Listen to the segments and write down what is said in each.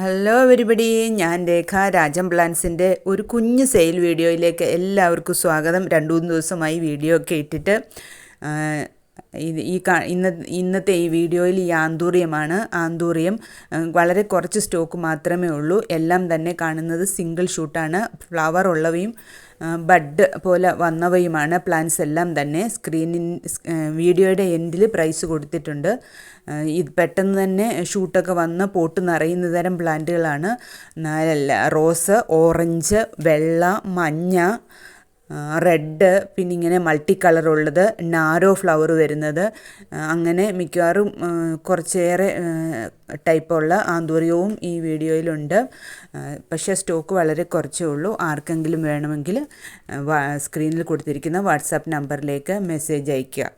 Hello everybody, ഞാൻ രേഖ രാജം പ്ലാൻസിൻ്റെ ഒരു കുഞ്ഞ് സെയിൽ വീഡിയോയിലേക്ക് എല്ലാവർക്കും സ്വാഗതം. 2-3 ദിവസമായി വീഡിയോ ഒക്കെ ഇട്ടിട്ട് ഇന്നത്തെ ഈ വീഡിയോയിൽ ഈ ആന്തൂറിയം വളരെ കുറച്ച് സ്റ്റോക്ക് മാത്രമേ ഉള്ളൂ. എല്ലാം തന്നെ കാണുന്നത് സിംഗിൾ ഷൂട്ടാണ്. ഫ്ലവർ ഉള്ളവയും ബഡ് പോലെ വന്നവയുമാണ് പ്ലാന്റ്സ് എല്ലാം തന്നെ. വീഡിയോയുടെ എൻഡിൽ പ്രൈസ് കൊടുത്തിട്ടുണ്ട്. ഇത് പെട്ടെന്ന് തന്നെ ഷൂട്ടൊക്കെ വന്ന് പോട്ട് നിറയുന്ന തരം പ്ലാന്റുകളാണ്. റോസ്, ഓറഞ്ച്, വെള്ള, മഞ്ഞ, റെഡ്, പിന്നെ ഇങ്ങനെ മൾട്ടി കളറുള്ളത്, നാരോ ഫ്ലവർ വരുന്നത്, അങ്ങനെ മിക്കവാറും കുറച്ചേറെ ടൈപ്പുള്ള ആന്തൂറിയവും ഈ വീഡിയോയിലുണ്ട്. പക്ഷേ സ്റ്റോക്ക് വളരെ കുറച്ചേ ഉള്ളൂ. ആർക്കെങ്കിലും വേണമെങ്കിൽ സ്ക്രീനിൽ കൊടുത്തിരിക്കുന്ന വാട്സാപ്പ് നമ്പറിലേക്ക് മെസ്സേജ് അയയ്ക്കുക.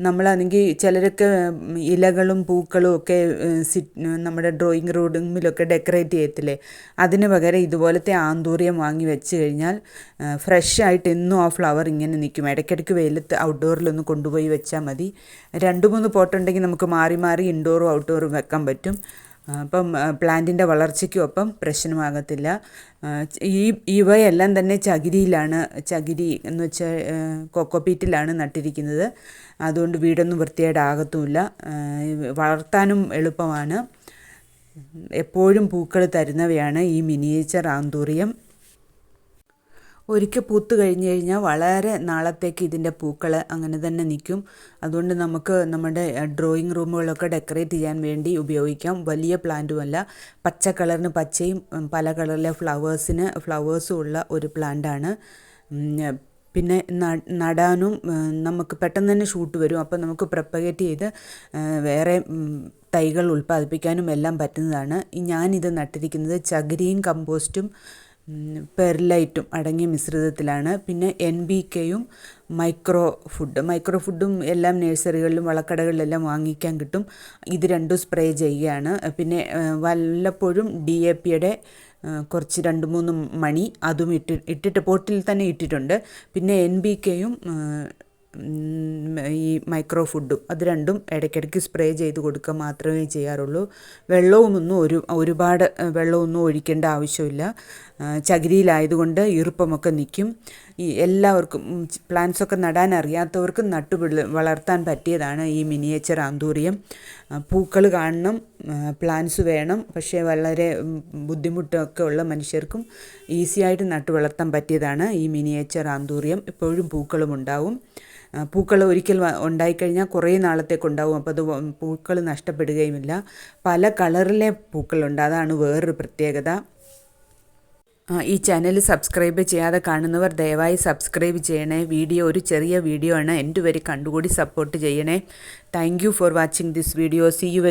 നമ്മളാണെങ്കിൽ ചിലരൊക്കെ ഇലകളും പൂക്കളും ഒക്കെ നമ്മുടെ ഡ്രോയിങ് റൂമിലൊക്കെ ഡെക്കറേറ്റ് ചെയ്യത്തില്ലേ, അതിന് പകരം ഇതുപോലത്തെ ആന്തൂറിയം വാങ്ങി വെച്ച് കഴിഞ്ഞാൽ ഫ്രഷായിട്ട് എന്നും ആ ഫ്ലവർ ഇങ്ങനെ നിൽക്കും. ഇടയ്ക്കിടയ്ക്ക് വെയിലത്ത് ഔട്ട്ഡോറിലൊന്ന് കൊണ്ടുപോയി വെച്ചാൽ മതി. 2-3 പോട്ടുണ്ടെങ്കിൽ നമുക്ക് മാറി മാറി ഇൻഡോറും ഔട്ട്ഡോറും വെക്കാൻ പറ്റും. അപ്പം പ്ലാന്റിൻ്റെ വളർച്ചയ്ക്കും ഒപ്പം പ്രശ്നമാകത്തില്ല. ഇവയെല്ലാം തന്നെ ചകിരി എന്ന് വെച്ചാൽ കൊക്കോപീറ്റിലാണ് നട്ടിരിക്കുന്നത്. അതുകൊണ്ട് വീടൊന്നും വൃത്തിയായിട്ടാകത്തുമില്ല. വളർത്താനും എളുപ്പമാണ്. എപ്പോഴും പൂക്കൾ തരുന്നവയാണ് ഈ മിനിയേച്ചർ ആന്തൂറിയം. ഒരിക്കൽ പൂത്ത് കഴിഞ്ഞ് കഴിഞ്ഞാൽ വളരെ നാളത്തേക്ക് ഇതിൻ്റെ പൂക്കൾ അങ്ങനെ തന്നെ നിൽക്കും. അതുകൊണ്ട് നമുക്ക് നമ്മുടെ ഡ്രോയിങ് റൂമുകളൊക്കെ ഡെക്കറേറ്റ് ചെയ്യാൻ വേണ്ടി ഉപയോഗിക്കാം. വലിയ പ്ലാന്റുമല്ല, പച്ച കളറിന് പച്ചയും പല കളറിലെ ഫ്ലവേഴ്സും ഉള്ള ഒരു പ്ലാന്റാണ്. പിന്നെ നടാനും നമുക്ക് പെട്ടെന്ന് തന്നെ ഷൂട്ട് വരും. അപ്പോൾ നമുക്ക് പ്രൊപ്പഗേറ്റ് ചെയ്ത് വേറെ തൈകൾ ഉൽപ്പാദിപ്പിക്കാനും എല്ലാം പറ്റുന്നതാണ്. ഞാനിത് നട്ടിരിക്കുന്നത് ചകിരിയും കമ്പോസ്റ്റും പെർലൈറ്റും അടങ്ങിയ മിശ്രിതത്തിലാണ്. പിന്നെ NPKയും മൈക്രോ ഫുഡും എല്ലാം നഴ്സറികളിലും വളക്കടകളിലെല്ലാം വാങ്ങിക്കാൻ കിട്ടും. ഇത് രണ്ടും സ്പ്രേ ചെയ്യുകയാണ്. പിന്നെ വല്ലപ്പോഴും DAPയുടെ കുറച്ച് 2-3 മണി അതും ഇട്ടിട്ട് പോട്ടിൽ തന്നെ ഇട്ടിട്ടുണ്ട്. പിന്നെ NPKയും ഈ മൈക്രോ ഫുഡും അത് രണ്ടും ഇടയ്ക്കിടയ്ക്ക് സ്പ്രേ ചെയ്ത് കൊടുക്കുക മാത്രമേ ചെയ്യാറുള്ളൂ. ഒരുപാട് വെള്ളമൊന്നും ഒഴിക്കേണ്ട ആവശ്യമില്ല. ചകിരിയിലായതുകൊണ്ട് ഈർപ്പമൊക്കെ നിൽക്കും. എല്ലാവർക്കും പ്ലാന്റ്സൊക്കെ നടാൻ അറിയാത്തവർക്കും വളർത്താൻ പറ്റിയതാണ് ഈ മിനിയേച്ചർ ആന്തൂറിയം. പൂക്കൾ കാണണം, പ്ലാന്റ്സ് വേണം. പക്ഷേ വളരെ ബുദ്ധിമുട്ടൊക്കെ ഉള്ള മനുഷ്യർക്കും ഈസിയായിട്ട് വളർത്താൻ പറ്റിയതാണ് ഈ മിനിയേച്ചർ ആന്തൂറിയം. എപ്പോഴും പൂക്കളും ഉണ്ടാവും. പൂക്കൾ ഒരിക്കൽ ഉണ്ടായിക്കഴിഞ്ഞാൽ കുറേ നാളത്തേക്കുണ്ടാവും. അപ്പോൾ അത് പൂക്കൾ നഷ്ടപ്പെടുകയുമില്ല. പല കളറിലെ പൂക്കളുണ്ട്, അതാണ് വേറൊരു പ്രത്യേകത. ഈ ചാനൽ സബ്സ്ക്രൈബ് ചെയ്യാതെ കാണുന്നവർ ദയവായി സബ്സ്ക്രൈബ് ചെയ്യണേ. ഒരു ചെറിയ വീഡിയോ ആണ്, എൻ്റെ വരെ കണ്ടുകൂടി സപ്പോർട്ട് ചെയ്യണേ. Thank you for watching this video. See U.